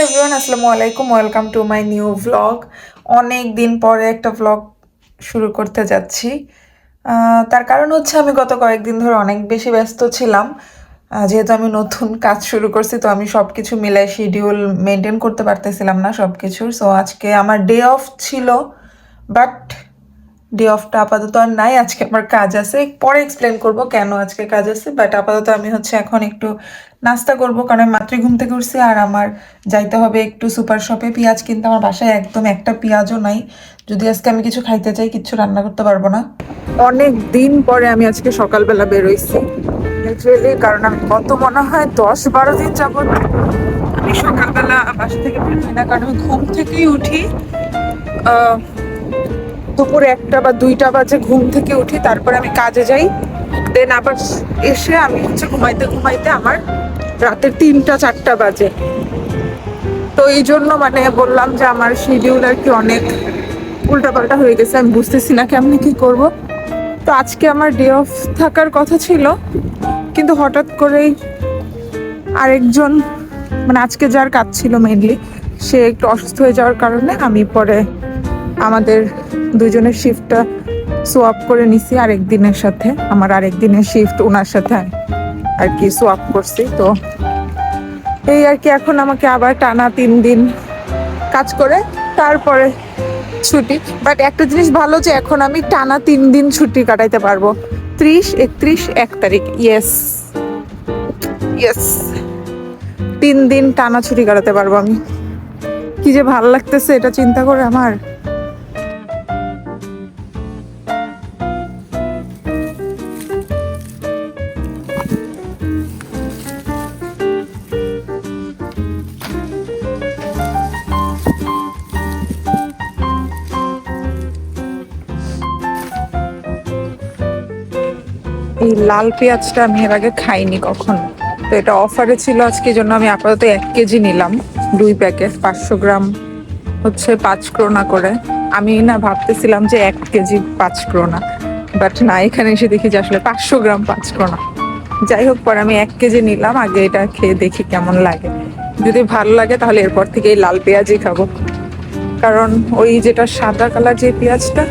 Everyone, আসসালামু আলাইকুম। Welcome to my new vlog. অনেক দিন পরে একটা ভ্লগ শুরু করতে যাচ্ছি। তার কারণ হচ্ছে আমি গত কয়েকদিন ধরে অনেক বেশি ব্যস্ত ছিলাম। যেহেতু আমি নতুন কাজ শুরু করছি, তো আমি সব কিছু মিলাই শিডিউল মেনটেন করতে পারতেছিলাম না সব কিছুর। সো আজকে আমার ডে অফ ছিল, বাট ডে অফটা আপাতত আর নাই। আজকে আমার কাজ আছে, পরে এক্সপ্লেন করব কেন আজকে কাজ আছে। বাট আপাতত আমি হচ্ছে এখন একটু নাস্তা করব, কারণ আমি মাত্রই ঘুম থেকে উঠছি। আর আমার যাইতে হবে একটু সুপার শপে পেঁয়াজ কিনতে। আমার বাসায় একদম একটা পেঁয়াজও নাই। যদি আজকে আমি কিছু খাইতে চাই, কিচ্ছু রান্না করতে পারবো না। অনেক দিন পরে আমি আজকে সকালবেলা বেরোইছি লিটারেলি, কারণ আমি গত মনে হয় 10-12 দিন যাবত আমি সকালবেলা বাসা থেকে বেরোই না, কারণ আমি ঘুম থেকেই উঠি দুপুরে 1টা বা 2টা বাজে ঘুম থেকে উঠি, তারপরে আমি কাজে যাই। দেন আবার এসে আমি হচ্ছে ঘুমাইতে ঘুমাইতে আমার রাতের 3টা-4টা বাজে। তো এই জন্য মানে বললাম যে আমার শিডিউল আর কি অনেক উল্টাপাল্টা হয়ে গেছে। আমি বুঝতেছি না কেমনি কি করব। তো আজকে আমার ডে অফ থাকার কথা ছিল, কিন্তু হঠাৎ করেই আরেকজন, মানে আজকে যার কাজ ছিল মেইনলি, সে একটু অসুস্থ হয়ে যাওয়ার কারণে আমি পরে আমাদের দুজনের শিফটটা সোয়াপ করে নিছি আরেকদিনের সাথে। আমার আরেকদিনের শিফট ওনার সাথে আর কি সোয়াপ করছি। তো এই আর কি, এখন আমাকে আবার টানা 3 দিন কাজ করে তারপরে ছুটি। বাট একটা জিনিস ভালো, যে এখন আমি টানা 3 দিন ছুটি কাটাইতে পারবো। 30, 31, 1 তারিখ, ইয়েস ইয়েস, 3 দিন টানা ছুটি কাটাতে পারবো আমি। কি যে ভালো লাগতেছে এটা চিন্তা করে আমার। এই লাল পেঁয়াজটা আমি এর আগে খাইনি কখনো, তো এটা অফারে ছিল আজকে, জন্য আমি আপাতত 1 কেজি নিলাম। 2 প্যাকেট 500 গ্রাম হচ্ছে 5 ক্রোনা করে। আমি না ভাবতেছিলাম যে 1 কেজি 5 ক্রোনা, বাট না, এখানে এসে দেখি যে আসলে 500 গ্রাম 5 ক্রোনা। যাই হোক, পরে আমি 1 কেজি নিলাম। আগে এটা খেয়ে দেখি কেমন লাগে। যদি ভালো লাগে তাহলে এরপর থেকে এই লাল পেঁয়াজই খাবো, কারণ ওই যেটা সাদা কালার যে পেঁয়াজটা,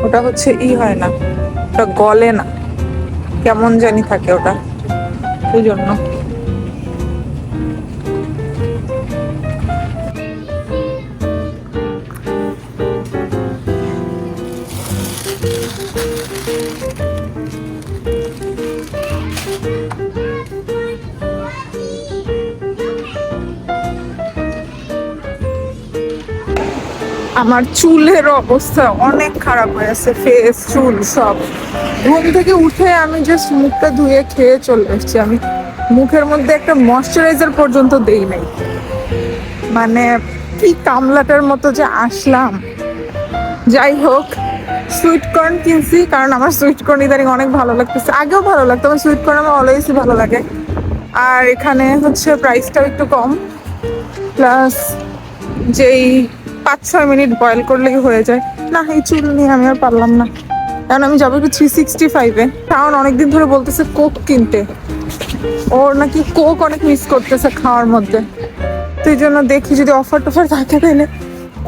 ওটা হচ্ছে হয় না, ওটা গলে না, কেমন জানি থাকে ওটা, এই জন্য। আমার চুলের অবস্থা অনেক খারাপ হয়েছে, ফেস চুল সব। ঘুম থেকে উঠে আমি জাস্ট মুখটা ধুয়ে খেয়ে চলে এসেছি। আমি মুখের মধ্যে একটা ময়শ্চারাইজার পর্যন্ত দেই নাই। মানে কি কামলাটার মতো যে আসলাম। যাই হোক, সুইট কর্ন কিনছি, কারণ আমার সুইট কর্ন ইদানিং অনেক ভালো লাগতেছে। আগেও ভালো লাগতো, আমার সুইট কর্ন আমার অলওয়েজই ভালো লাগে। আর এখানে হচ্ছে প্রাইসটাও একটু কম, প্লাস যেই 5-6 মিনিট বয়েল করলেই হয়ে যায়। না, এই চুল নিয়ে আমি আর পারলাম না, কারণ আমি যাবো একটু 365-এ। কারণ অনেকদিন ধরে বলতেছে কোক কিনতে, ওর নাকি কোক অনেক মিস করতেছে খাওয়ার মধ্যে। তো এই জন্য দেখি যদি অফার টফার থাকে তাহলে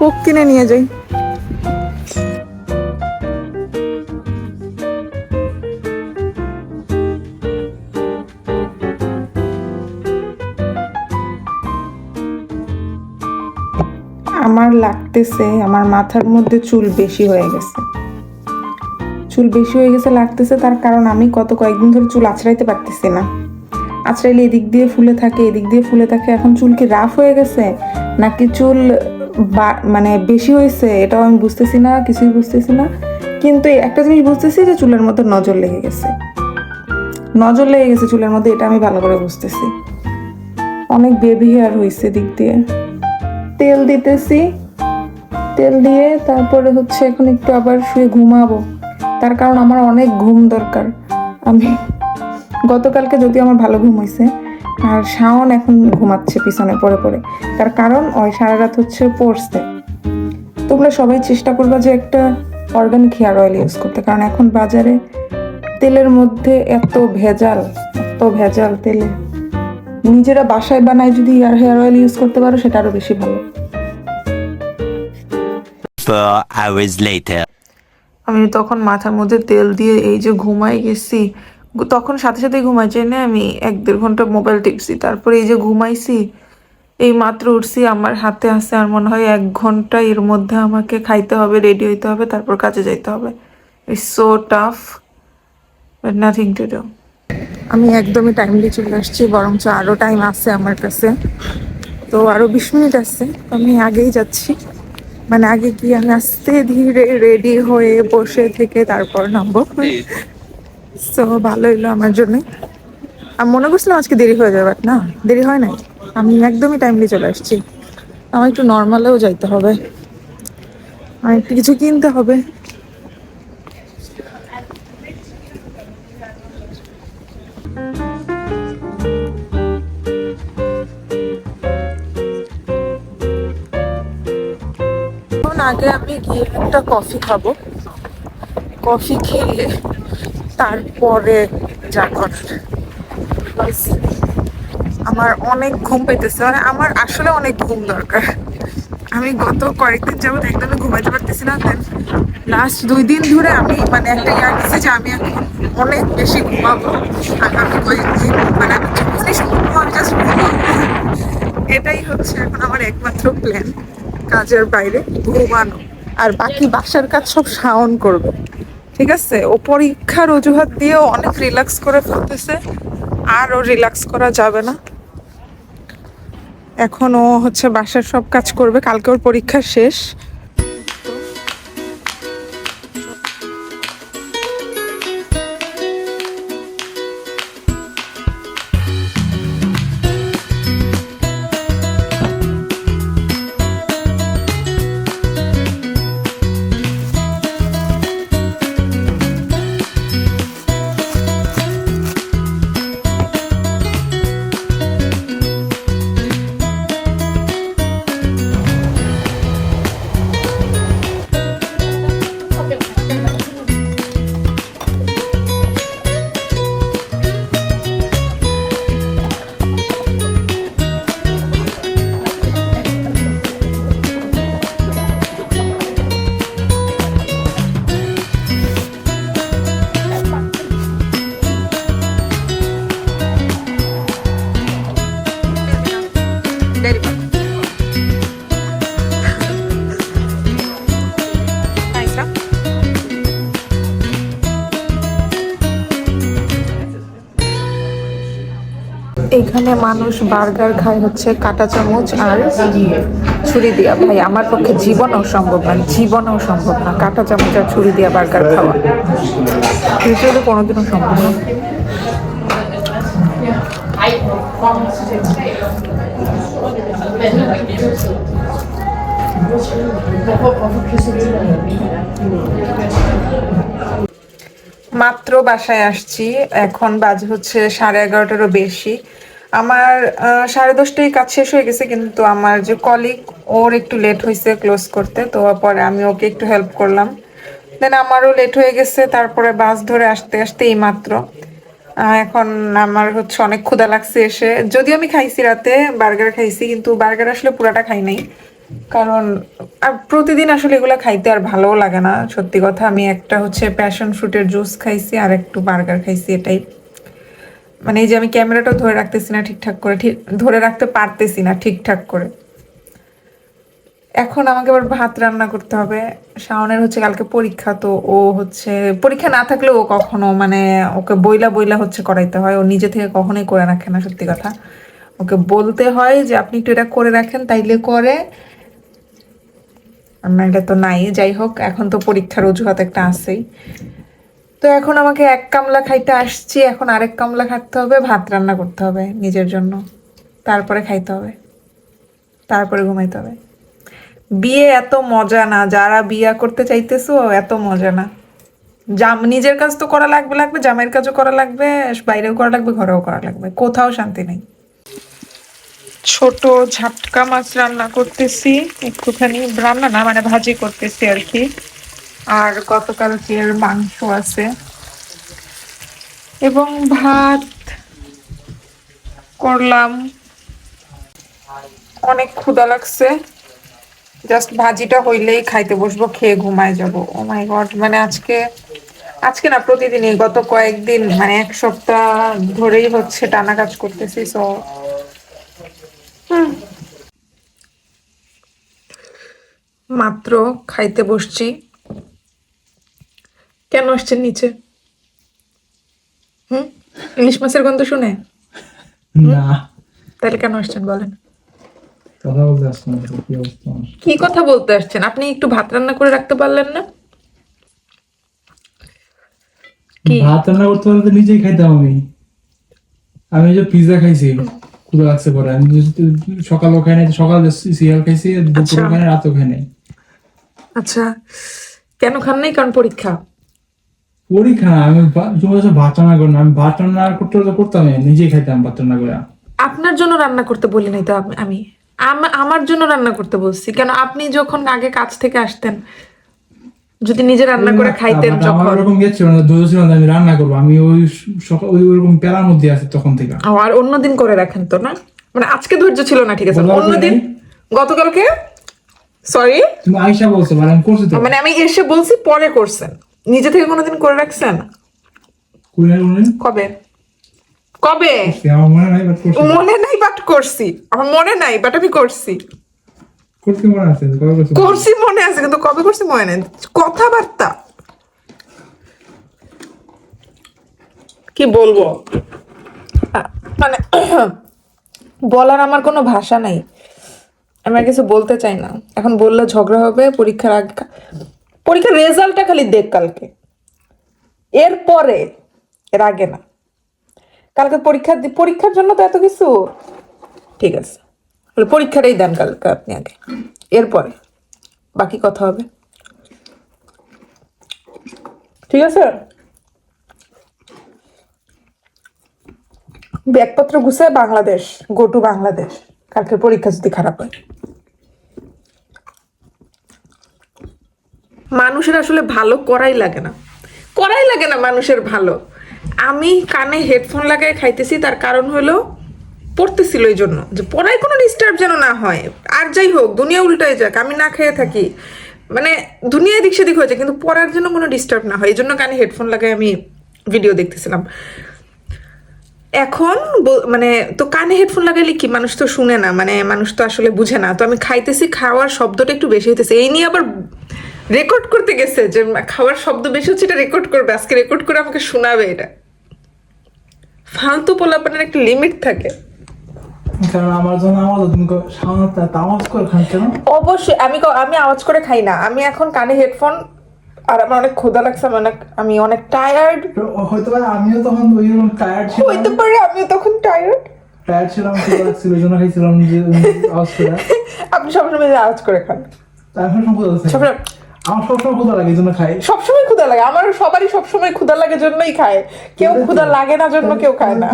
কোক কিনে নিয়ে যাই। আমার লাগতেছে আমার মাথার মধ্যে চুল বেশি হয়ে গেছে। চুল বেশি হয়ে গেছে লাগতেছে, তার কারণ আমি কয়েকদিন ধরে চুল আঁচড়াইতে পারতেছি না। আঁচড়াইলে এদিক দিয়ে ফুলে থাকে, এদিক দিয়ে ফুলে থাকে। এখন চুল কি রাফ হয়ে গেছে, নাকি চুল মানে বেশি হয়েছে, এটাও আমি বুঝতেছি না, কিছুই বুঝতেছি না। কিন্তু একটা জিনিস বুঝতেছি, যে চুলের মধ্যে নজর লেগে গেছে। নজর লেগে গেছে চুলের মধ্যে, এটা আমি ভালো করে বুঝতেছি। অনেক বেবি হেয়ার হয়েছে দিক দিয়ে। তেল দিতেছি, তেল দিয়ে তারপরে হচ্ছে এখন একটু আবার শুয়ে ঘুমাবো। তার কারণ আমার অনেক ঘুম দরকার। আমি গতকালকে যদি আমার ভালো ঘুম হয়েছে, আর শাওন এখন ঘুমাচ্ছে পিছনে পড়ে পড়ে। তার কারণ ওই সারা রাত হচ্ছে পড়ছে। তোমরা সবাই চেষ্টা করবা যে একটা অর্গানিক হেয়ার অয়েল ইউজ করতে, কারণ এখন বাজারে তেলের মধ্যে এত ভেজাল, এত ভেজাল তেলে। নিজেরা বাসায় বানায় যদি হেয়ার অয়েল ইউজ করতে পারো সেটা আরো বেশি ভালো। 4 hours later. আমি তখন মাথার মধ্যে তেল দিয়ে এই যে ঘুমাই গেছি, তখন সাথে সাথে ঘুমাই যাই না, আমি 1-1.5 ঘন্টা মোবাইল টিপছি, তারপরে এই যে ঘুমাইছি, এই মাত্র উঠছি, আমার হাতে আছে আর মনে হয় 1 ঘন্টা, এর মধ্যে আমাকে খাইতে হবে, রেডি হইতে হবে, তারপর কাজে যাইতে হবে। It's so tough but nothing to do. আমি একদমই টাইমলি চলে আসছি, বরঞ্চ আরও টাইম আছে আমার কাছে, তো আরও 20 মিনিট আছে, আমি আগেই যাচ্ছি। মানে আগে গিয়ে আমি আস্তে ধীরে রেডি হয়ে বসে থেকে তারপর নামবো। তো ভালো হইলো আমার জন্য। আমি মনে করছিলাম আজকে দেরি হয়ে যাবে, বাট না, দেরি হয় নাই, আমি একদমই টাইমলি চলে আসছি। আমার একটু নর্মালেও যাইতে হবে, আমার একটু কিছু কিনতে হবে। এখন আগে আমি গিয়ে একটা কফি খাবো, কফি খেয়ে তারপরে যা করার। আমার অনেক ঘুম পেতেছে, মানে আমার আসলে অনেক ঘুম দরকার। আমি গত কয়েকদিন যাবত একদমই ঘুমাইতে পারতেছি না, লাস্ট 2 দিন ধরে আমি মানে একটা ইয়ার দিচ্ছি যে আমি এখন অনেক বেশি ঘুমাবো আগামী কয়েকদিন, মানে আমি যখনই সম্ভব আমি জাস্ট ঘুমাবো। এটাই হচ্ছে এখন আমার একমাত্র প্ল্যান, কাজের বাইরে ঘুমানো, আর বাকি বাসার কাজ সব শাওন করবে। ঠিক আছে, ও পরীক্ষার অজুহাত দিয়েও অনেক রিল্যাক্স করে ফেলতেছে, আর ও রিল্যাক্স করা যাবে না। এখন ও হচ্ছে বাসার সব কাজ করবে, কালকে ওর পরীক্ষা শেষ। এখানে মানুষ বার্গার খায় হচ্ছে কাঁটা চামচ আর ছুরি দিয়া। ভাই আমার পক্ষে জীবনেও সম্ভব না, জীবনেও সম্ভব না কাঁটা চামচ আর ছুরি দিয়া বার্গার খাওয়া, হিসেবে কোনোদিনও সম্ভব না। মাত্র বাসায় আসছি, এখন বাজে হচ্ছে 11:30-টারও বেশি। আমার 10:30টায় কাজ শেষ হয়ে গেছে, কিন্তু আমার যে কলিগ ওর একটু লেট হয়েছে ক্লোজ করতে, তো পরে আমি ওকে একটু হেল্প করলাম, দেন আমারও লেট হয়ে গেছে, তারপরে বাস ধরে আসতে আসতে এই মাত্র। এখন আমার হচ্ছে অনেক ক্ষুধা লাগছে এসে, যদিও আমি খাইছি রাতে বার্গার খাইছি, কিন্তু বার্গার আসলে পুরাটা খাই নাই, কারণ আর প্রতিদিন আসলে এগুলো খাইতে আর ভালোও লাগে না সত্যি কথা। আমি একটা হচ্ছে প্যাশন ফ্রুটের জুস খাইছি আর একটু বার্গার খাইছি, এটাই। মানে এই যে আমি ক্যামেরাটা ধরে রাখতেছি না ঠিকঠাক করে, ঠিক ধরে রাখতে পারতেছি না ঠিকঠাক করে। এখন আমাকে আবার ভাত রান্না করতে হবে। শাওনের হচ্ছে কালকে পরীক্ষা, তো ও হচ্ছে পরীক্ষা না থাকলেও ও কখনো মানে ওকে বইলা বইলা হচ্ছে করাইতে হয়, ও নিজে থেকে কখনোই করে রাখে না সত্যি কথা। ওকে বলতে হয় যে আপনি একটু এটা করে রাখেন, তাইলে করে, না এটা তো নাই। যাই হোক, এখন তো পরীক্ষার অজুহাত একটা আছেই। তো এখন আমাকে 1 কামলা খাইতে আসছি, এখন আরেক কামলা খাইতে হবে, ভাত রান্না করতে হবে নিজের জন্য, তারপরে খাইতে হবে, তারপরে ঘুমাইতে হবে। বিয়ে এত মজা না, যারা বিয়ে করতে চাইতেছো এত মজা না। নিজের কাজ তো করা লাগবে লাগবে, জামাইয়ের কাজও করা লাগবে, বাইরেও করা লাগবে, ঘরেও করা লাগবে, কোথাও শান্তি নেই। ছোট ঝাটকা মাছ রান্না করতেছি, একটুখানি রান্না না মানে ভাজি করতেছি আর কি। আর গতকালকের মাংস আছে এবং ভাত, করলাম, অনেক ক্ষুধা লাগছে, জাস্ট ভাজিটা হইলেই খাইতে বসবো, খেয়ে ঘুমায় যাব। ও মাই গড, মানে আজকে আজকে না প্রতিদিনই, গত কয়েকদিন মানে এক সপ্তাহ ধরেই হচ্ছে টানা কাজ করতেছি। সো মাত্র খাইতে বসছি। কেন আসছেন নিচে? ইলিশ মাছের গন্ধ শুনে? না, তাহলে কেন আসছেন বলেন? কথা বলতে আসলাম। কি অবস্থা আমার? কি কথা বলতে আসছেন? আপনি একটু ভাত রান্না করে রাখতে পারলেন না? কি? ভাত রান্না করতে পারলে তো নিজেই খাইতাম আমি। আমি যে পিৎজা খাইছি, ক্ষুধা লাগছে পরে। আমি সকালও খাই নাই, সকালে সিরিয়াল খাইছি, দুপুরও খাই নাই, রাতেও খাই নাই। আচ্ছা, কেন খান নাই? কারণ পরীক্ষা। পরীক্ষা না, আমি তুমি বলছো ভাত রান্না করি না, আমি ভাত রান্না করতে হলে করতাম, নিজেই খাইতাম ভাত রান্না করে। আপনার জন্য রান্না করতে বলি নাই তো আমি আমার জন্য রান্না করতে বলছি। কেন? আপনি যখন আগে কাজ থেকে আসতেন, যদি নিজে রান্না করে খাইতেন আমার যখন। ওরকম গেছিল না, ধৈর্য ছিল না আমি রান্না করবো। আমি ওই সকাল ওই ওরকম প্যারার মধ্যে আছি তখন থেকে। আর অন্যদিন করে রাখেন তো না? মানে আজকে ধৈর্য ছিল না, ঠিক আছে, গতকালকে অন্যদিন। নাই? গতকালকে? সরি, তুমি আইসা বলছো, মানে আমি করছি তো। মানে আমি এসে বলছি, পরে করছেন। নিজে থেকে কোনোদিন করে রাখছেন? কবে? কবে? আমার মনে নাই, বাট করছি। মনে নাই বাট করছি। আমার মনে নাই বাট আমি করছি। করতে মনে আছে, কবে করছি? করছি মনে আছে, কিন্তু কবে করছি মনে নেই। কথাবার্তা কি বলবো, মানে বলার আমার কোনো ভাষা নাই। আমি আর কিছু বলতে চাই না। এখন বললে ঝগড়া হবে। পরীক্ষার আগে, পরীক্ষার রেজাল্টটা খালি দেখ কালকে, এরপরে, এর আগে না। কালকে পরীক্ষার জন্য তো এত কিছু, ঠিক আছে, পরীক্ষাটাই দেন কালকে আপনি আগে, এরপরে বাকি কথা হবে, ঠিক আছে? ব্যাগপত্র গুছায় বাংলাদেশ, গো টু বাংলাদেশ, কালকের পরীক্ষা যদি খারাপ হয়। মানুষের আসলে ভালো করাই লাগে না, করাই লাগে না মানুষের ভালো। আমি কানে হেডফোন লাগায় খাইতেছি, তার কারণ হলো পড়তেছিল, এই জন্য যে পড়ায় কোনো ডিস্টার্ব যেন না হয়। আর যাই হোক, দুনিয়া উল্টায় যাক, আমি না খেয়ে থাকি, মানে দুনিয়া এদিক সেদিক হয়ে যায়, কিন্তু পড়ার জন্য কোনো ডিস্টার্ব না হয়, এই জন্য কানে হেডফোন লাগায় আমি ভিডিও দেখতেছিলাম। এখন মানে তো কানে হেডফোন লাগাইলে কি, মানুষ তো শুনে না, মানে মানুষ তো আসলে বুঝে না। তো আমি খাইতেছি, খাওয়ার শব্দটা একটু বেশি হইতেছে, এই নিয়ে আবার রেকর্ড করতে গেছে যে খাওয়ার শব্দ বেশি হচ্ছে, এটা রেকর্ড করবে, আজকে রেকর্ড করে আমাকে শোনাবে। এটা ফালতু পোলাপানের একটা লিমিট থাকে। কারণ আমার জন্য আমাদের তুমি সামনে আওয়াজ করে খান কেন? অবশ্যই আমি আওয়াজ করে খাই না। আমি এখন কানে হেডফোন, আর আমার অনেক ক্ষুধা লাগছে, আমি অনেক টায়ার্ড। হয়তো পারে আমিও তখন ওইরকম টায়ার্ড ছিলাম। হইতে পারে আমিও তখন টায়ার্ড ছিলাম, ক্ষুধা লাগছিল, ওই জন্য খাইছিলাম যে আওয়াজ করে। আপনি সবসময় আওয়াজ করে খান। এখন ক্ষুধা লাগছে, আমার সবসময় ক্ষুধা লাগে, এই জন্য খাই। সবসময় ক্ষুধা লাগে আমার, সবারই সবসময় ক্ষুধা লাগে জন্যই খায়। কেউ ক্ষুধা লাগে না জন্য কেউ খায় না।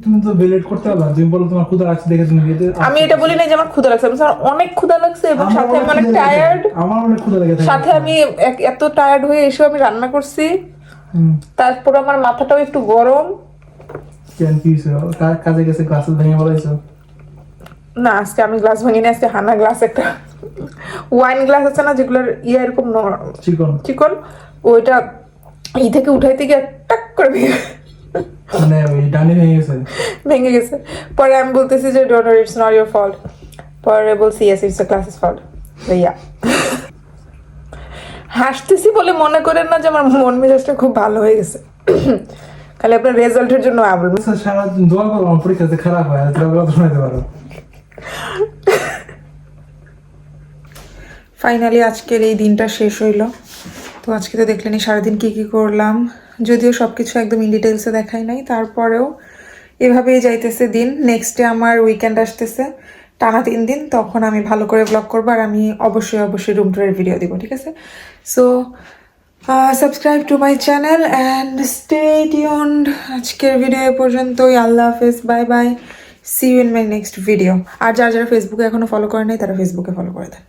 তুমি তো বেলেট করতে পারবা, তুমি বলো তোমার ক্ষুধা লাগছে দেখে তুমি খেতে। আমি এটা বলি না যে আমার ক্ষুধা লাগছে, আমি অনেক ক্ষুধা লাগছে, এবং সাথে আমি অনেক টায়ার্ড। আমার অনেক ক্ষুধা লাগে, সাথে আমি এত টায়ার্ড হয়ে এসে আমি রান্না করছি, তারপর আমার মাথাটাও একটু গরম। কেন কি কাজে গেছে, গ্লাস ভেঙে বলাইছো? না, আজকে আমি গ্লাস ভাঙিনি, আজকে হানা গ্লাস, একটা ওয়াইন গ্লাস আছে না যেগুলোর এরকম চিকন চিকন, ওইটা এই থেকে উঠাইতে গিয়ে টাক করে মানে ওই ডানি ভেঙে গেছে। পরে আমি বলতেছি যে don't worry, it's not your fault. পরে বলছি yes, it's the classes fault. Yeah, হাসতেছি বলে মনে করেন না যে আমার মন মেজাজটা খুব ভালো হয়ে গেছে, খালি আপনার রেজাল্টের জন্য বলবো। সারাদিন দোয়া করো আমার পরীক্ষাতে খারাপ হয়, শোনাতে পারো। ফাইনালি আজকের এই দিনটা শেষ হইলো। তো আজকে তো দেখলেনি সারাদিন কি কি করলাম, যদিও সব কিছু একদম ইন ডিটেলসে দেখাই নাই, তারপরেও এভাবেই যাইতেছে দিন। নেক্সট ডে আমার উইকেন্ড আসতেছে, টানা 3 দিন, তখন আমি ভালো করে ব্লগ করবো, আর আমি অবশ্যই রুম টুরের ভিডিও দিব, ঠিক আছে? So subscribe to my channel and stay tuned. আজকের ভিডিও পর্যন্তই, আল্লাহ হাফেজ, bye bye, see you in my next video. আর যারা ফেসবুকে এখনো ফলো করে নাই, তারা ফেসবুকে ফলো করে দেন।